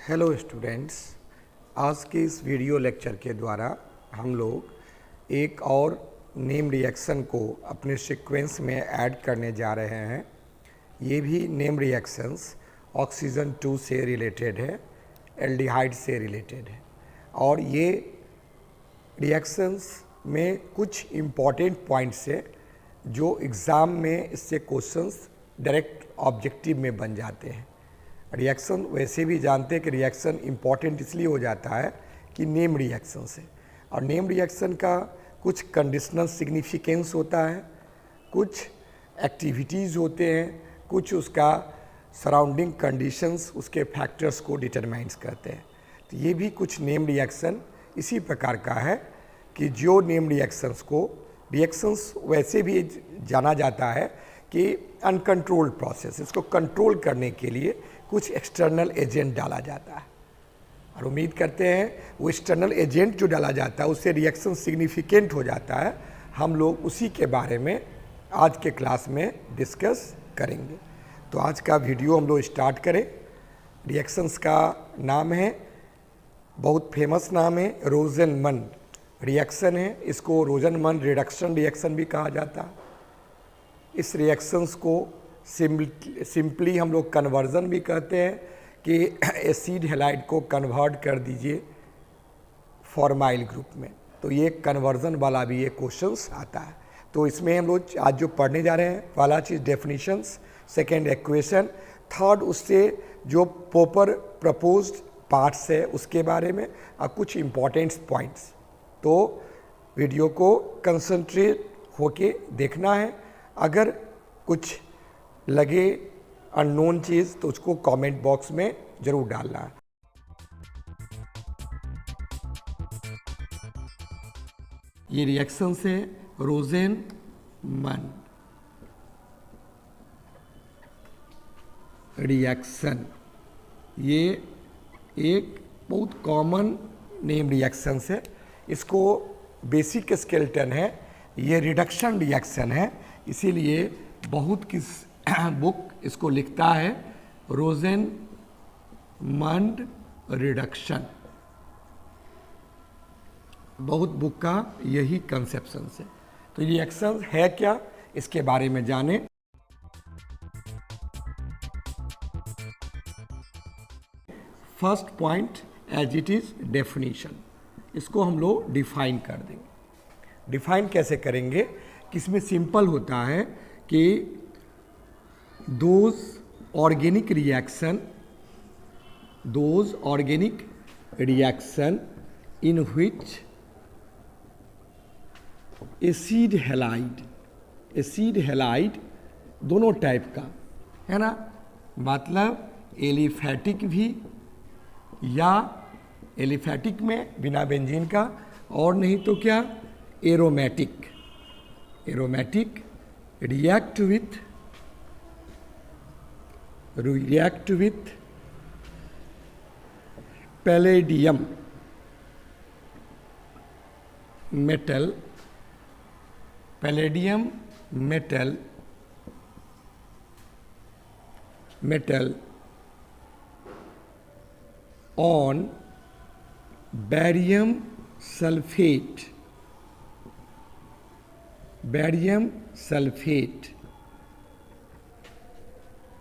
Hello students, आज के इस वीडियो लेक्चर के द्वारा हम लोग एक और नेम रिएक्शन को अपने सीक्वेंस में ऐड करने जा रहे हैं। ये भी नेम रिएक्शंस ऑक्सीजन 2 से रिलेटेड है, एल्डिहाइड से रिलेटेड है और ये रिएक्शंस में कुछ इम्पॉर्टेंट पॉइंट्स है जो एग्ज़ाम में इससे क्वेश्चंस डायरेक्ट ऑब्जेक्टिव में बन जाते हैं। रिएक्शन वैसे भी जानते हैं कि रिएक्शन इम्पॉर्टेंट इसलिए हो जाता है कि नेम रिएक्शन से, और नेम रिएक्शन का कुछ कंडीशनल सिग्निफिकेंस होता है, कुछ एक्टिविटीज़ होते हैं, कुछ उसका सराउंडिंग कंडीशंस उसके फैक्टर्स को डिटरमाइंस करते हैं। तो ये भी कुछ नेम रिएक्शन इसी प्रकार का है कि जो नेम रिएक्शंस वैसे भी जाना जाता है कि अनकंट्रोल्ड प्रोसेस, इसको कंट्रोल करने के लिए कुछ एक्सटर्नल एजेंट डाला जाता है और उम्मीद करते हैं वो एक्सटर्नल एजेंट जो डाला जाता है उससे रिएक्शन सिग्निफिकेंट हो जाता है। हम लोग उसी के बारे में आज के क्लास में डिस्कस करेंगे। तो आज का वीडियो हम लोग स्टार्ट करें। रिएक्शंस का नाम है, बहुत फेमस नाम है, रोज़नमन रिएक्शन है। इसको रोज़नमन रिडक्शन रिएक्शन भी कहा जाता है। इस रिएक्शंस को सिंपली हम लोग कन्वर्जन भी कहते हैं कि एसिड हैलाइड को कन्वर्ट कर दीजिए फॉर्माइल ग्रुप में। तो ये कन्वर्जन वाला भी ये क्वेश्चंस आता है। तो इसमें हम लोग आज जो पढ़ने जा रहे हैं, पहला चीज़ डेफिनेशंस, सेकेंड इक्वेशन, थर्ड उससे जो प्रॉपर प्रपोज्ड पार्ट्स है उसके बारे में और कुछ इम्पॉर्टेंट पॉइंट्स। तो वीडियो को कंसंट्रेट होके देखना है। अगर कुछ लगे अननोन चीज़ तो उसको कमेंट बॉक्स में ज़रूर डालना है। ये रिएक्शन से रोज़नमन रिएक्शन, ये एक बहुत कॉमन नेम रिएक्शन है। इसको बेसिक स्केलेटन है, ये रिडक्शन रिएक्शन है, इसीलिए बहुत किस बुक इसको लिखता है रोज़नमन रिडक्शन। बहुत बुक का यही कंसेप्शन है। तो रिएक्शन है क्या, इसके बारे में जानें। First point as it is definition, इसको हम लोग डिफाइन कर देंगे। डिफाइन कैसे करेंगे कि इसमें सिंपल होता है कि those organic reaction in which acid halide दोनों टाइप का है ना, मतलब एलिफैटिक भी या एलिफैटिक में बिना बेंजीन का, और नहीं तो क्या aromatic react with palladium metal on barium sulfate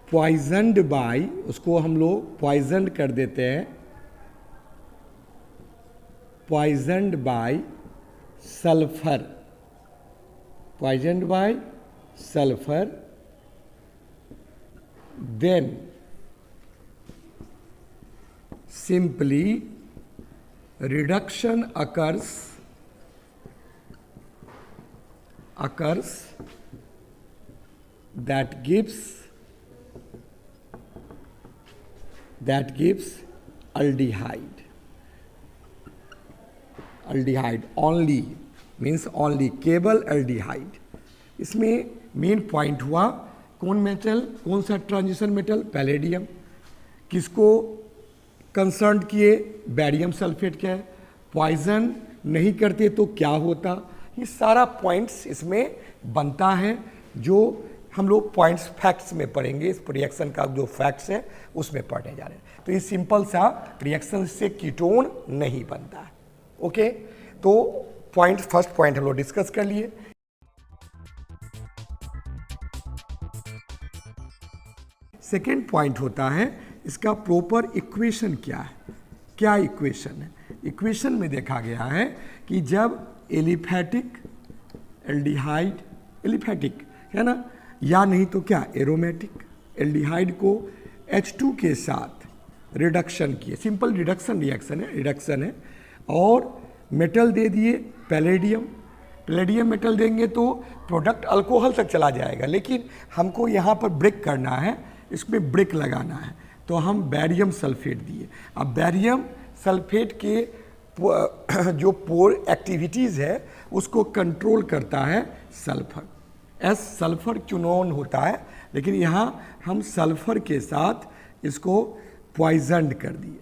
poisoned by, उसको हम लोग पॉइजन कर देते हैं, poisoned by sulphur, then simply reduction occurs that gives aldehyde only, means only, केवल aldehyde। इसमें मेन पॉइंट हुआ कौन मेटल, कौन सा ट्रांजिशन मेटल, पैलेडियम। किसको कंसर्न किए, बैरियम सल्फेट क्या है, पॉइजन नहीं करते तो क्या होता, ये सारा पॉइंट्स इसमें बनता है जो हम लोग पॉइंट्स फैक्ट्स में पढ़ेंगे। इस रिएक्शन का जो फैक्ट्स है उसमें पढ़ने जा रहे हैं। तो ये सिंपल सा रिएक्शन से कीटोन नहीं बनता है। ओके, तो फर्स्ट पॉइंट हम लोग डिस्कस कर लिए। सेकेंड पॉइंट होता है इसका प्रॉपर इक्वेशन क्या है। क्या इक्वेशन है? इक्वेशन में देखा गया है कि जब एलिफैटिक एल्डिहाइड, एलिफैटिक है ना, या नहीं तो क्या एरोमेटिक एल्डिहाइड को H2 के साथ रिडक्शन किए, सिंपल रिडक्शन है, और मेटल दे दिए पैलेडियम मेटल देंगे तो प्रोडक्ट अल्कोहल तक चला जाएगा, लेकिन हमको यहाँ पर ब्रेक करना है, इसमें ब्रेक लगाना है, तो हम बैरियम सल्फेट दिए। अब बैरियम सल्फेट के जो पोर एक्टिविटीज़ है उसको कंट्रोल करता है सल्फर, सल्फर क्यूनोन होता है, लेकिन यहाँ हम सल्फर के साथ इसको पॉइजन कर दिए।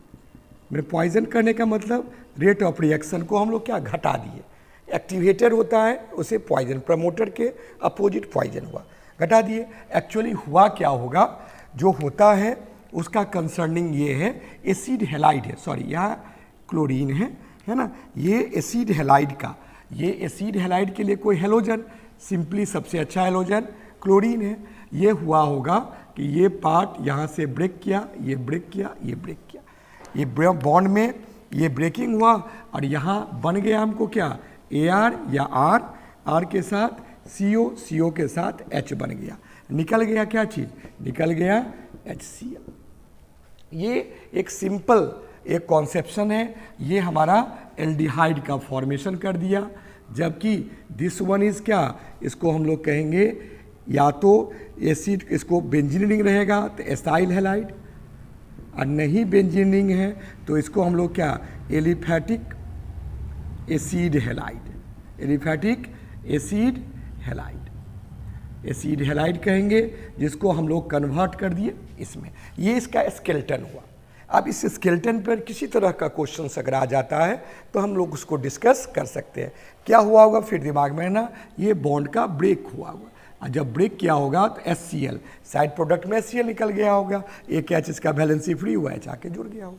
मेरे पॉइजन करने का मतलब रेट ऑफ रिएक्शन को हम लोग क्या घटा दिए। एक्टिवेटर होता है उसे पॉइजन, प्रमोटर के अपोजिट पॉइजन हुआ, घटा दिए। एक्चुअली हुआ क्या होगा, जो होता है उसका कंसर्निंग ये है, एसिड हैलाइड है, सॉरी यहाँ क्लोरीन है ना, ये एसिड हैलाइड का, ये एसिड हैलाइड के लिए कोई हेलोजन, सिंपली सबसे अच्छा हेलोजन क्लोरीन है। ये हुआ होगा कि ये पार्ट यहाँ से ब्रेक किया, ये ब्रेक किया, ये ब्रेक किया, ये बॉन्ड में ये ब्रेकिंग हुआ, और यहाँ बन गया हमको क्या AR या R के साथ CO के साथ H बन गया, निकल गया क्या चीज़, निकल गया HCl। ये एक सिंपल एक कॉन्सेप्शन है, ये हमारा एल्डिहाइड का फॉर्मेशन कर दिया। जबकि दिस वन इज़ क्या, इसको हम लोग कहेंगे या तो एसिड, इसको बेंजीन रिंग रहेगा तो एसाइल हैलाइड, और नहीं बेंजीन रिंग है तो इसको हम लोग क्या aliphatic acid halide, aliphatic acid halide कहेंगे, जिसको हम लोग कन्वर्ट कर दिए इसमें। ये इसका स्केलेटन हुआ। अब इस स्केलेटन पर किसी तरह का क्वेश्चन अगर आ जाता है तो हम लोग उसको डिस्कस कर सकते हैं। क्या हुआ होगा फिर दिमाग में ना, ये बॉन्ड का ब्रेक हुआ होगा, और जब ब्रेक किया होगा तो HCl साइड प्रोडक्ट में HCl निकल गया होगा, एक H इसका वैलेंसी फ्री हुआ H आके जुड़ गया होगा।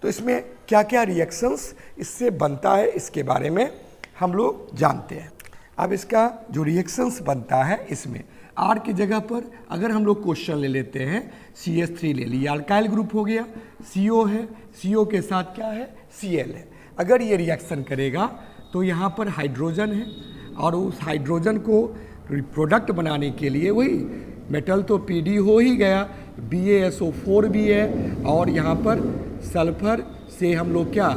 तो इसमें क्या क्या रिएक्शंस इससे बनता है इसके बारे में हम लोग जानते हैं। अब इसका जो रिएक्शंस बनता है इसमें R की जगह पर अगर हम लोग क्वेश्चन ले लेते हैं CH3 ले लिया, अल्काइल ग्रुप हो गया, CO है, CO के साथ क्या है Cl है। अगर ये रिएक्शन करेगा तो यहाँ पर हाइड्रोजन है, और उस हाइड्रोजन को प्रोडक्ट बनाने के लिए वही मेटल तो Pd हो ही गया, BaSO4 भी है, और यहाँ पर सल्फर से हम लोग क्या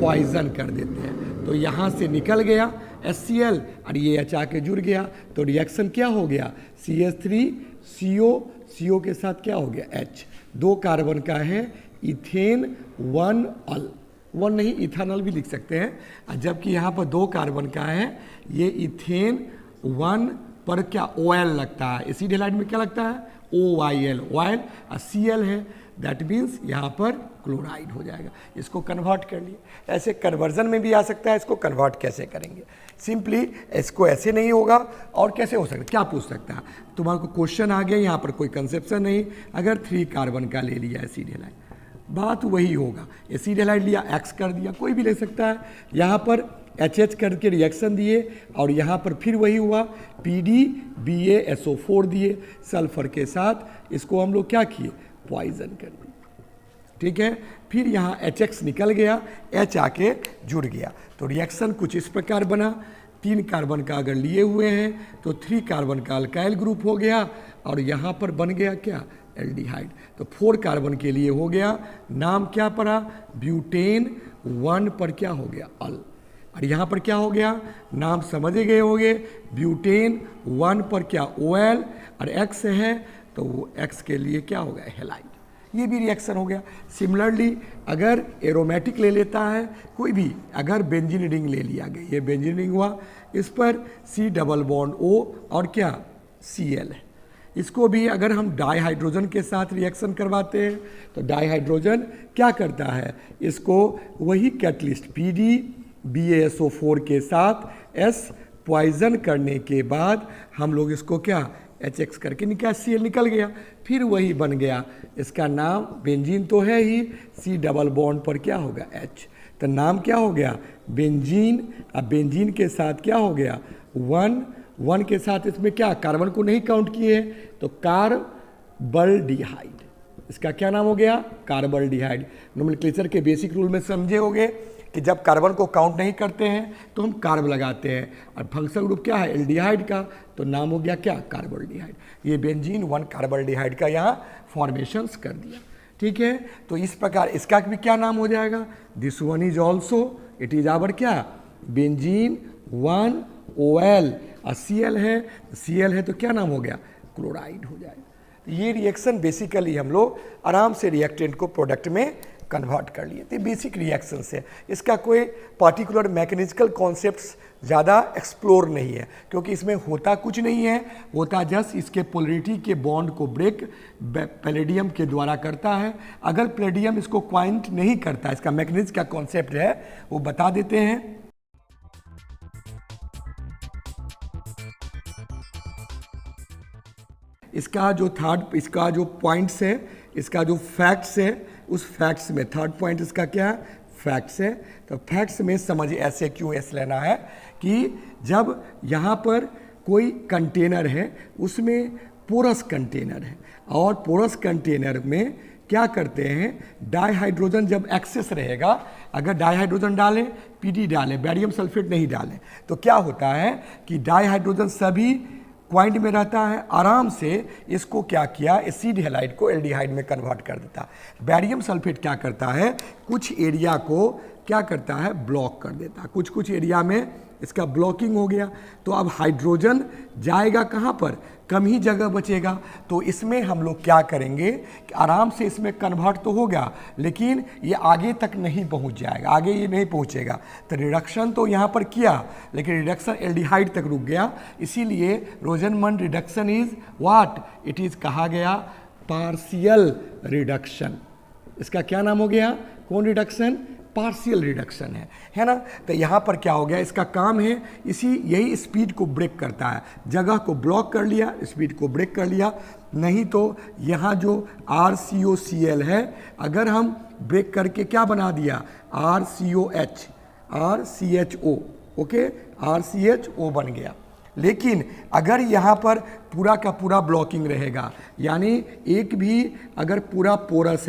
पॉइजन कर देते हैं, तो यहाँ से निकल गया HCl और ये H आके जुड़ गया, तो रिएक्शन क्या हो गया CH3 CO के साथ क्या हो गया H, 2 कार्बन का है, इथेन 1 अल, 1 नहीं इथानल भी लिख सकते हैं, जबकि यहाँ पर 2 कार्बन का है, ये इथेन 1 पर क्या OL लगता है, एसिड हैलाइड में क्या लगता है OYL, ऑयल, और Cl है, दैट मीन्स यहाँ पर क्लोराइड हो जाएगा। इसको कन्वर्ट कर लिए, ऐसे कन्वर्जन में भी आ सकता है। इसको कन्वर्ट कैसे करेंगे, सिंपली इसको ऐसे नहीं होगा और कैसे हो सकता है, क्या पूछ सकता है तुम्हारे को क्वेश्चन आ गया, यहाँ पर कोई कंसेप्शन नहीं, अगर 3 कार्बन का ले लिया एसिड हैलाइड, बात वही होगा, एसिड हैलाइड लिया X कर दिया, कोई भी ले सकता है, यहाँ पर HH करके रिएक्शन दिए, और यहाँ पर फिर वही हुआ PD BaSO4 दिए सल्फर के साथ, इसको हम लोग क्या किए पॉइजन कर दिए, ठीक है। फिर यहाँ HX निकल गया, H आके जुड़ गया, तो रिएक्शन कुछ इस प्रकार बना। 3 कार्बन का अगर लिए हुए हैं तो 3 कार्बन का अल्काइल ग्रुप हो गया, और यहाँ पर बन गया क्या एल्डिहाइड, तो 4 कार्बन के लिए हो गया, नाम क्या पड़ा ब्यूटेन, 1 पर क्या हो गया अल, और यहाँ पर क्या हो गया नाम समझ गए होंगे, ब्यूटेन 1 पर क्या OL, और X है तो वो X के लिए क्या हो गया हैलाइड, ये भी रिएक्शन हो गया। सिमिलरली अगर एरोमेटिक ले लेता है कोई भी, अगर बेंजीन रिंग ले लिया गया, ये बेंजीन रिंग हुआ, इस पर C डबल बॉन्ड O और क्या Cl है, इसको भी अगर हम डाईहाइड्रोजन के साथ रिएक्शन करवाते हैं तो डाईहाइड्रोजन क्या करता है, इसको वही कैटलिस्ट PD BaSO4 के साथ S पॉइजन करने के बाद हम लोग इसको क्या HX करके Cl निकल गया, फिर वही बन गया, इसका नाम बेंजीन तो है ही, C डबल बॉन्ड पर क्या होगा H, तो नाम क्या हो गया बेंजीन। अब बेंजीन के साथ क्या हो गया 1 के साथ इसमें क्या कार्बन को नहीं काउंट किए, तो कार्बल्डिहाइड, इसका क्या नाम हो गया कार्बल्डिहाइड। नोमेनक्लेचर के बेसिक रूल में समझे होंगे कि जब कार्बन को काउंट नहीं करते हैं तो हम कार्ब लगाते हैं, और फंक्शनल ग्रुप क्या है एल्डिहाइड का, तो नाम हो गया क्या कार्बल्डिहाइड। ये बेंजीन 1 कार्बल्डिहाइड का यहाँ फॉर्मेशंस कर दिया, ठीक है। तो इस प्रकार इसका भी क्या नाम हो जाएगा, this one is also it is our क्या बेंजीन 1 OL, और Cl है तो क्या नाम हो गया क्लोराइड हो जाएगा। ये रिएक्शन बेसिकली हम लोग आराम से रिएक्टेंट को प्रोडक्ट में कन्वर्ट कर लिए थे, बेसिक रिएक्शंस है, इसका कोई पार्टिकुलर मैकेनिकल कॉन्सेप्ट्स ज़्यादा एक्सप्लोर नहीं है, क्योंकि इसमें होता कुछ नहीं है, होता जस्ट इसके पोलरिटी के बॉन्ड को ब्रेक पैलेडियम के द्वारा करता है। अगर पैलेडियम इसको क्वाइंट नहीं करता, इसका मैकेनिज्म का कॉन्सेप्ट है वो बता देते हैं। इसका जो पॉइंट्स है, इसका जो फैक्ट्स है, उस फैक्ट्स में थर्ड पॉइंट इसका क्या है फैक्ट्स है। तो फैक्ट्स में समझिए ऐसे क्यों एस लेना है कि जब यहाँ पर कोई कंटेनर है उसमें पोरस कंटेनर है, और पोरस कंटेनर में क्या करते हैं डाइहाइड्रोजन जब एक्सेस रहेगा, अगर डाइहाइड्रोजन डालें PD डालें बैरियम सल्फेट नहीं डालें, तो क्या होता है कि डाइहाइड्रोजन सभी क्वाइंट में रहता है, आराम से इसको क्या किया एसिड हैलाइड को एल्डिहाइड में कन्वर्ट कर देता। बैरियम सल्फेट क्या करता है कुछ एरिया को क्या करता है ब्लॉक कर देता, कुछ एरिया में इसका ब्लॉकिंग हो गया, तो अब हाइड्रोजन जाएगा कहाँ पर, कम ही जगह बचेगा। तो इसमें हम लोग क्या करेंगे कि आराम से इसमें कन्वर्ट तो होगा, लेकिन ये आगे तक नहीं पहुंच जाएगा, आगे ये नहीं पहुंचेगा। तो रिडक्शन तो यहाँ पर किया, लेकिन रिडक्शन एल्डिहाइड तक रुक गया, इसीलिए रोजनमंड reduction is what, it is कहा गया पार्शियल रिडक्शन। इसका क्या नाम हो गया, कौन रिडक्शन, पार्शियल रिडक्शन है ना। तो यहाँ पर क्या हो गया, इसका काम है यही स्पीड को ब्रेक करता है, जगह को ब्लॉक कर लिया, स्पीड को ब्रेक कर लिया। नहीं तो यहाँ जो RCOCl है, अगर हम ब्रेक करके क्या बना दिया RCOH, RCHO, ओके RCHO बन गया। लेकिन अगर यहाँ पर पूरा का पूरा ब्लॉकिंग रहेगा, यानी एक भी अगर पूरा पोरस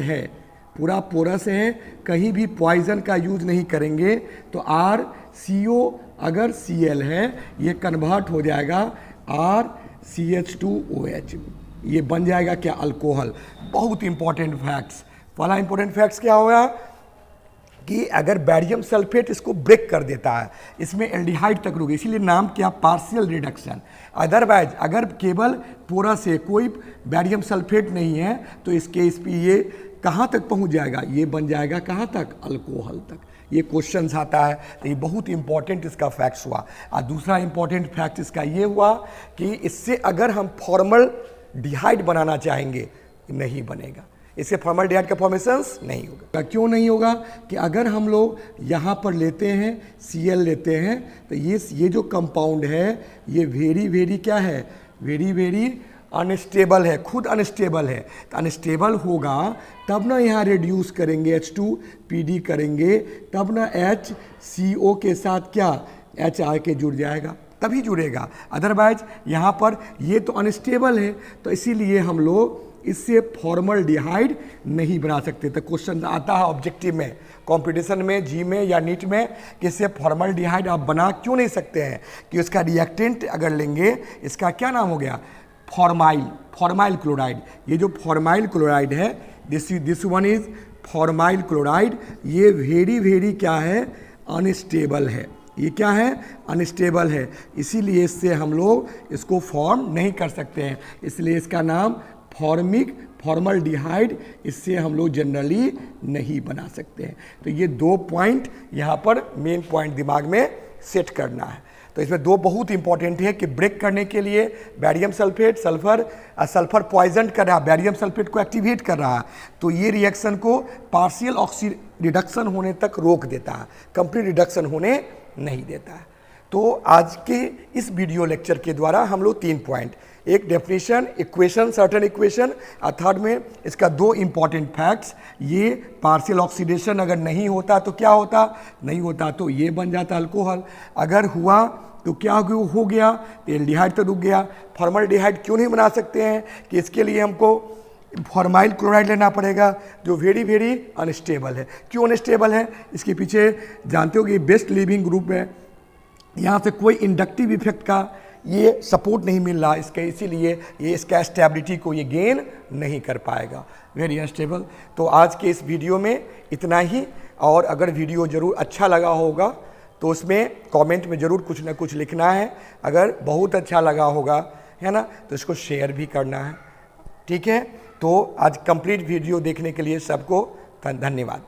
है, कहीं भी पॉइजन का यूज नहीं करेंगे, तो RCO अगर Cl है ये कन्वर्ट हो जाएगा RCH2OH, ये बन जाएगा क्या अल्कोहल। बहुत इंपॉर्टेंट फैक्ट्स, पहला इंपॉर्टेंट फैक्ट्स क्या होगा कि अगर बैरियम सल्फेट इसको ब्रेक कर देता है, इसमें एल्डिहाइड तक रुके, इसीलिए नाम क्या पार्शियल रिडक्शन। अदरवाइज अगर केवल पोरस से कोई बैरियम सल्फेट नहीं है, तो इसके इस पे ये कहाँ तक पहुँच जाएगा, ये बन जाएगा कहाँ तक अल्कोहल तक। ये क्वेश्चन आता है, तो ये बहुत इंपॉर्टेंट इसका फैक्ट्स हुआ। और दूसरा इंपॉर्टेंट फैक्ट इसका ये हुआ कि इससे अगर हम फॉर्मल डिहाइड बनाना चाहेंगे नहीं बनेगा, इससे फॉर्मल डिहाइड का फॉर्मेशंस नहीं होगा। क्यों नहीं होगा कि अगर हम लोग यहाँ पर लेते हैं Cl लेते हैं, तो ये जो कंपाउंड है ये वेरी क्या है, वेरी अनस्टेबल है, खुद अनस्टेबल है। तो अनस्टेबल होगा तब ना यहाँ रिड्यूस करेंगे H2PD करेंगे, तब ना HCO के साथ क्या H आके जुड़ जाएगा, तभी जुड़ेगा। अदरवाइज यहाँ पर ये तो अनस्टेबल है, तो इसीलिए हम लोग इससे फॉर्मल डिहाइड नहीं बना सकते। तो क्वेश्चन आता है ऑब्जेक्टिव में, कंपटीशन में, जी में या नीट में, कि इससे फॉर्मल डिहाइड आप बना क्यों नहीं सकते हैं, कि उसका रिएक्टेंट अगर लेंगे, इसका क्या नाम हो गया फॉर्माइल क्लोराइड। ये जो फॉर्माइल क्लोराइड है, this one is formyl chloride, ये वेरी क्या है अनस्टेबल है, ये क्या है अनस्टेबल है, इसीलिए इससे हम लोग इसको फॉर्म नहीं कर सकते हैं, इसलिए इसका नाम फॉर्मल डिहाइड, इससे हम लोग जनरली नहीं बना सकते हैं। तो ये 2 पॉइंट यहाँ पर मेन पॉइंट दिमाग में सेट करना है। तो इसमें 2 बहुत इंपॉर्टेंट है कि ब्रेक करने के लिए बैरियम सल्फेट सल्फर पॉइजन कर रहा है, बैरियम सल्फेट को एक्टिवेट कर रहा है, तो ये रिएक्शन को पार्शियल रिडक्शन होने तक रोक देता है, कंप्लीट रिडक्शन होने नहीं देता है। तो आज के इस वीडियो लेक्चर के द्वारा हम लोग 3 पॉइंट, एक डेफिनेशन, इक्वेशन, सर्टेन इक्वेशन और थर्ड में इसका 2 इंपॉर्टेंट फैक्ट्स। ये पार्शियल ऑक्सीडेशन अगर नहीं होता तो क्या होता, नहीं होता तो ये बन जाता अल्कोहल, अगर हुआ तो क्या हो गया, तो एल्डिहाइड तो रुक गया। फॉर्मल्डिहाइड क्यों नहीं बना सकते हैं कि इसके लिए हमको फॉर्माइल क्लोराइड लेना पड़ेगा जो वेरी वेरी अनस्टेबल है। क्यों अनस्टेबल है, इसके पीछे जानते हो कि बेस्ट लिविंग ग्रुप है, यहाँ से कोई इंडक्टिव इफेक्ट का ये सपोर्ट नहीं मिल रहा इसका, इसीलिए ये इसका स्टेबिलिटी को ये गेन नहीं कर पाएगा, वेरी अनस्टेबल। तो आज के इस वीडियो में इतना ही, और अगर वीडियो ज़रूर अच्छा लगा होगा तो उसमें कमेंट में ज़रूर कुछ ना कुछ लिखना है, अगर बहुत अच्छा लगा होगा है ना तो इसको शेयर भी करना है, ठीक है। तो आज कंप्लीट वीडियो देखने के लिए सबको धन्यवाद।